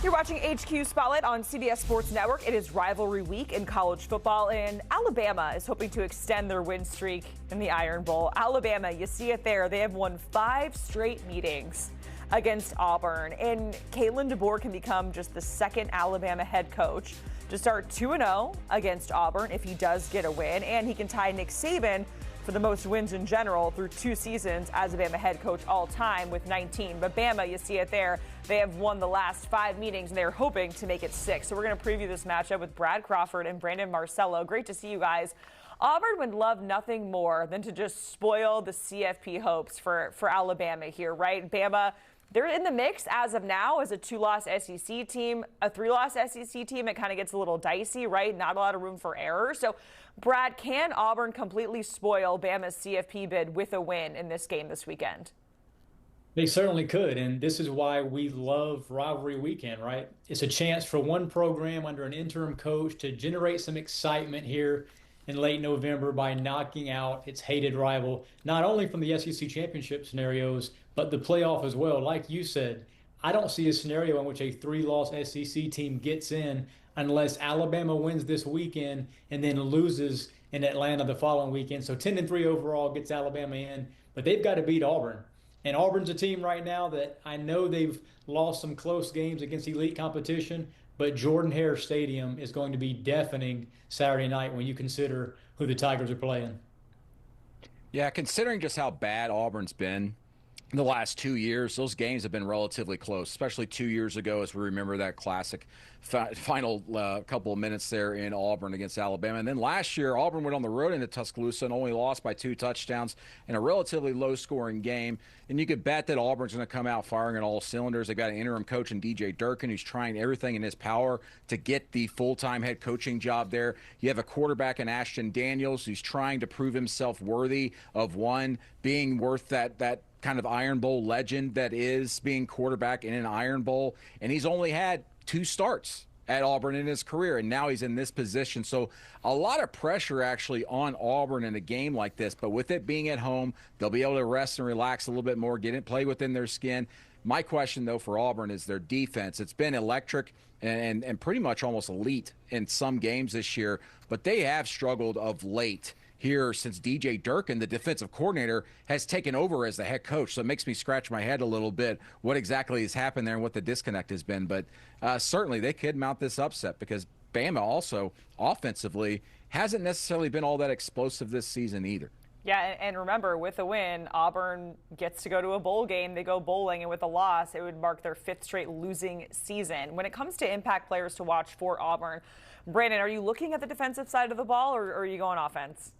You're watching HQ Spotlight on CBS Sports Network. It is rivalry week in college football, and Alabama is hoping to extend their win streak in the Iron Bowl. Alabama, you see it there. They have won 5 straight meetings against Auburn, and Kalen DeBoer can become just the second Alabama head coach to start 2-0 against Auburn if he does get a win, and he can tie Nick Saban for the most wins in general through 2 seasons as a Bama head coach all time with 19. But Bama, you see it there, they have won the last 5 meetings and they're hoping to make it 6. So we're going to preview this matchup with Brad Crawford and Brandon Marcello. Great to see you guys. Auburn would love nothing more than to just spoil the CFP hopes for Alabama here, right? Bama, they're in the mix as of now as a 2-loss SEC team, a 3-loss SEC team. It kind of gets a little dicey, right? Not a lot of room for error. So, Brad, can Auburn completely spoil Bama's CFP bid with a win in this game this weekend? They certainly could, and this is why we love rivalry weekend, right? It's a chance for one program under an interim coach to generate some excitement here in late November by knocking out its hated rival, not only from the SEC championship scenarios, but the playoff as well. Like you said, I don't see a scenario in which a 3-loss SEC team gets in unless Alabama wins this weekend and then loses in Atlanta the following weekend. So 10-3 overall gets Alabama in, but they've got to beat Auburn. And Auburn's a team right now that I know they've lost some close games against elite competition, but Jordan-Hare Stadium is going to be deafening Saturday night when you consider who the Tigers are playing. Yeah, considering just how bad Auburn's been in the last 2 years, those games have been relatively close, especially 2 years ago as we remember that classic final couple of minutes there in Auburn against Alabama. And then last year, Auburn went on the road into Tuscaloosa and only lost by 2 touchdowns in a relatively low-scoring game. And you could bet that Auburn's going to come out firing on all cylinders. They've got an interim coach in DJ Durkin who's trying everything in his power to get the full-time head coaching job there. You have a quarterback in Ashton Daniels who's trying to prove himself worthy of being worth that kind of Iron Bowl legend that is being quarterback in an Iron Bowl. And he's only had 2 starts at Auburn in his career, and now he's in this position. So a lot of pressure actually on Auburn in a game like this, but with it being at home, they'll be able to rest and relax a little bit more, play within their skin. My question, though, for Auburn is their defense. It's been electric and pretty much almost elite in some games this year, but they have struggled of late here since DJ Durkin, the defensive coordinator, has taken over as the head coach. So it makes me scratch my head a little bit what exactly has happened there and what the disconnect has been. But certainly they could mount this upset because Bama also offensively hasn't necessarily been all that explosive this season either. Yeah, and remember, with a win, Auburn gets to go to a bowl game. They go bowling, and with a loss, it would mark their 5th straight losing season. When it comes to impact players to watch for Auburn, Brandon, are you looking at the defensive side of the ball, or are you going offense?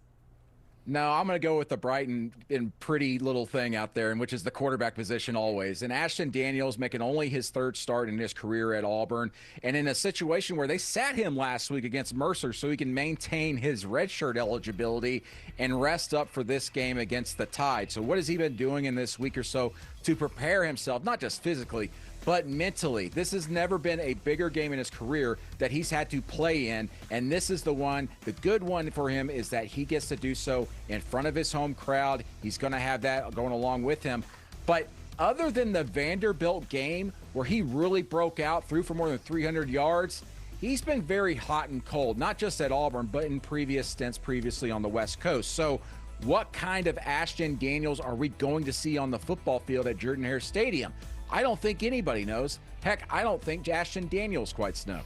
No, I'm going to go with the bright and pretty little thing out there, and which is the quarterback position always. And Ashton Daniels making only his 3rd start in his career at Auburn, and in a situation where they sat him last week against Mercer so he can maintain his redshirt eligibility and rest up for this game against the Tide. So what has he been doing in this week or so to prepare himself, not just physically, but mentally? This has never been a bigger game in his career that he's had to play in, and this is the one. The good one for him is that he gets to do so in front of his home crowd. He's going to have that going along with him. But other than the Vanderbilt game where he really broke out, threw for more than 300 yards, he's been very hot and cold, not just at Auburn, but in previous stints previously on the West Coast. So what kind of Ashton Daniels are we going to see on the football field at Jordan-Hare Stadium? I don't think anybody knows. Heck, I don't think Ashton Daniels quite knows.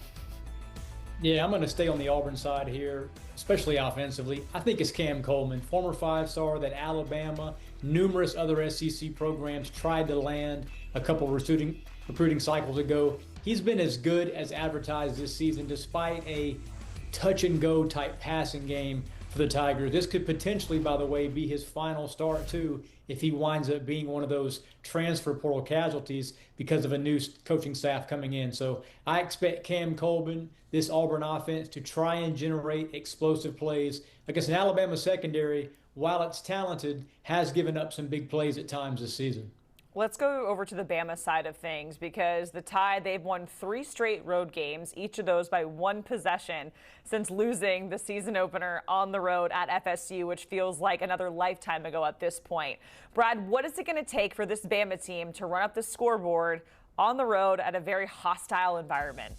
Yeah, I'm going to stay on the Auburn side here, especially offensively. I think it's Cam Coleman, former 5-star that Alabama, numerous other SEC programs tried to land a couple recruiting cycles ago. He's been as good as advertised this season despite a touch-and-go type passing game for the Tigers. This could potentially, by the way, be his final start too if he winds up being one of those transfer portal casualties because of a new coaching staff coming in. So I expect Cam Coleman, this Auburn offense, to try and generate explosive plays against an Alabama secondary, while it's talented, has given up some big plays at times this season. Let's go over to the Bama side of things because the Tide, they've won 3 straight road games, each of those by 1 possession since losing the season opener on the road at FSU, which feels like another lifetime ago at this point. Brad, what is it going to take for this Bama team to run up the scoreboard on the road at a very hostile environment.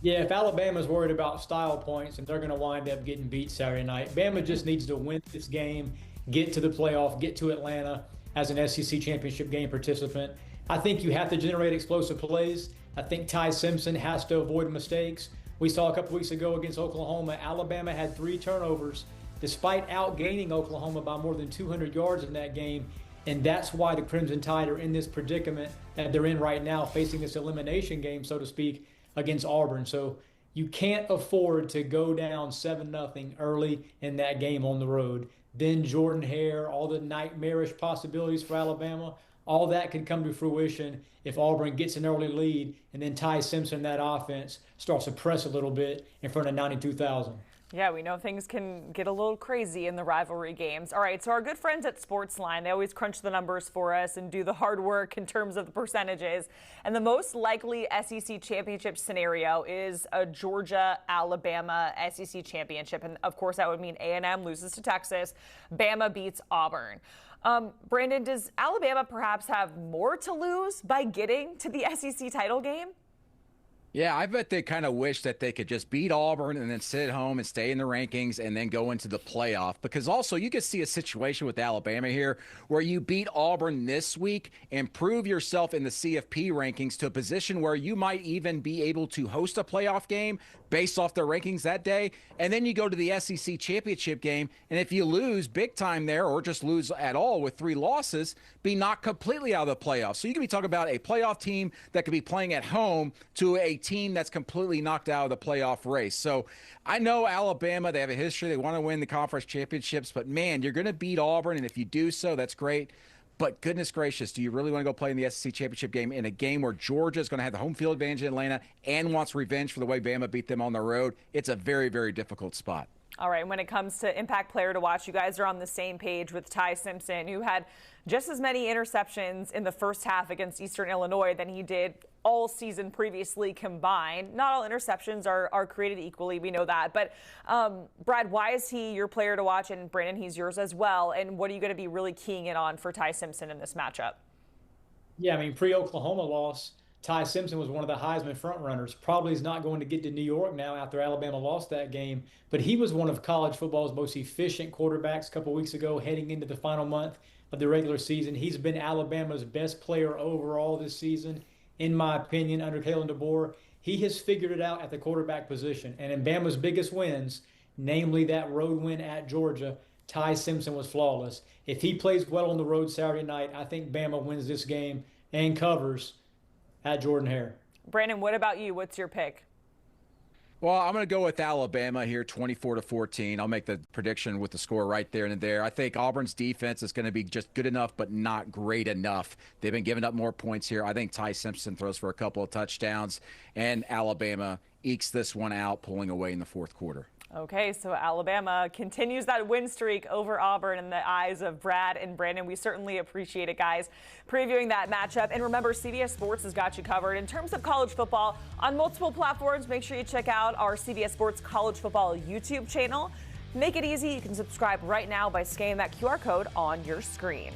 Yeah, if Alabama's worried about style points, and they're going to wind up getting beat Saturday night. Bama just needs to win this game, get to the playoff, get to Atlanta as an SEC championship game participant. I think you have to generate explosive plays. I think Ty Simpson has to avoid mistakes. We saw a couple weeks ago against Oklahoma, Alabama had 3 turnovers despite outgaining Oklahoma by more than 200 yards in that game. And that's why the Crimson Tide are in this predicament that they're in right now, facing this elimination game, so to speak, against Auburn. So you can't afford to go down 7-0 early in that game on the road. Then Jordan Hare, all the nightmarish possibilities for Alabama, all that could come to fruition if Auburn gets an early lead and then Ty Simpson, that offense, starts to press a little bit in front of 92,000. Yeah, we know things can get a little crazy in the rivalry games. All right, so our good friends at Sportsline, they always crunch the numbers for us and do the hard work in terms of the percentages. And the most likely SEC championship scenario is a Georgia-Alabama SEC championship. And, of course, that would mean A&M loses to Texas, Bama beats Auburn. Brandon, does Alabama perhaps have more to lose by getting to the SEC title game? Yeah, I bet they kind of wish that they could just beat Auburn and then sit at home and stay in the rankings and then go into the playoff. Because also you could see a situation with Alabama here where you beat Auburn this week and prove yourself in the CFP rankings to a position where you might even be able to host a playoff game based off their rankings that day. And then you go to the SEC championship game, and if you lose big time there or just lose at all with 3 losses, be knocked completely out of the playoffs. So you could be talking about a playoff team that could be playing at home to a team that's completely knocked out of the playoff race. So I know Alabama, they have a history. They want to win the conference championships, but man, you're going to beat Auburn. And if you do so, that's great. But goodness gracious, do you really want to go play in the SEC championship game in a game where Georgia is going to have the home field advantage in Atlanta and wants revenge for the way Bama beat them on the road? It's a very, very difficult spot. All right, when it comes to impact player to watch, you guys are on the same page with Ty Simpson, who had just as many interceptions in the first half against Eastern Illinois than he did all season previously combined. Not all interceptions are created equally, we know that. But, Brad, why is he your player to watch? And, Brandon, he's yours as well. And what are you going to be really keying in on for Ty Simpson in this matchup? Yeah, I mean, pre-Oklahoma loss, Ty Simpson was one of the Heisman frontrunners. Probably is not going to get to New York now after Alabama lost that game. But he was one of college football's most efficient quarterbacks a couple weeks ago, heading into the final month of the regular season. He's been Alabama's best player overall this season, in my opinion, under Kalen DeBoer. He has figured it out at the quarterback position. And in Bama's biggest wins, namely that road win at Georgia, Ty Simpson was flawless. If he plays well on the road Saturday night, I think Bama wins this game and covers at Jordan Hare. Brandon, what about you? What's your pick? Well, I'm going to go with Alabama here, 24-14. I'll make the prediction with the score right there and there. I think Auburn's defense is going to be just good enough, but not great enough. They've been giving up more points here. I think Ty Simpson throws for a couple of touchdowns, and Alabama ekes this one out, pulling away in the fourth quarter. Okay, so Alabama continues that win streak over Auburn in the eyes of Brad and Brandon. We certainly appreciate it, guys, previewing that matchup. And remember, CBS Sports has got you covered in terms of college football on multiple platforms. Make sure you check out our CBS Sports College Football YouTube channel. Make it easy. You can subscribe right now by scanning that QR code on your screen.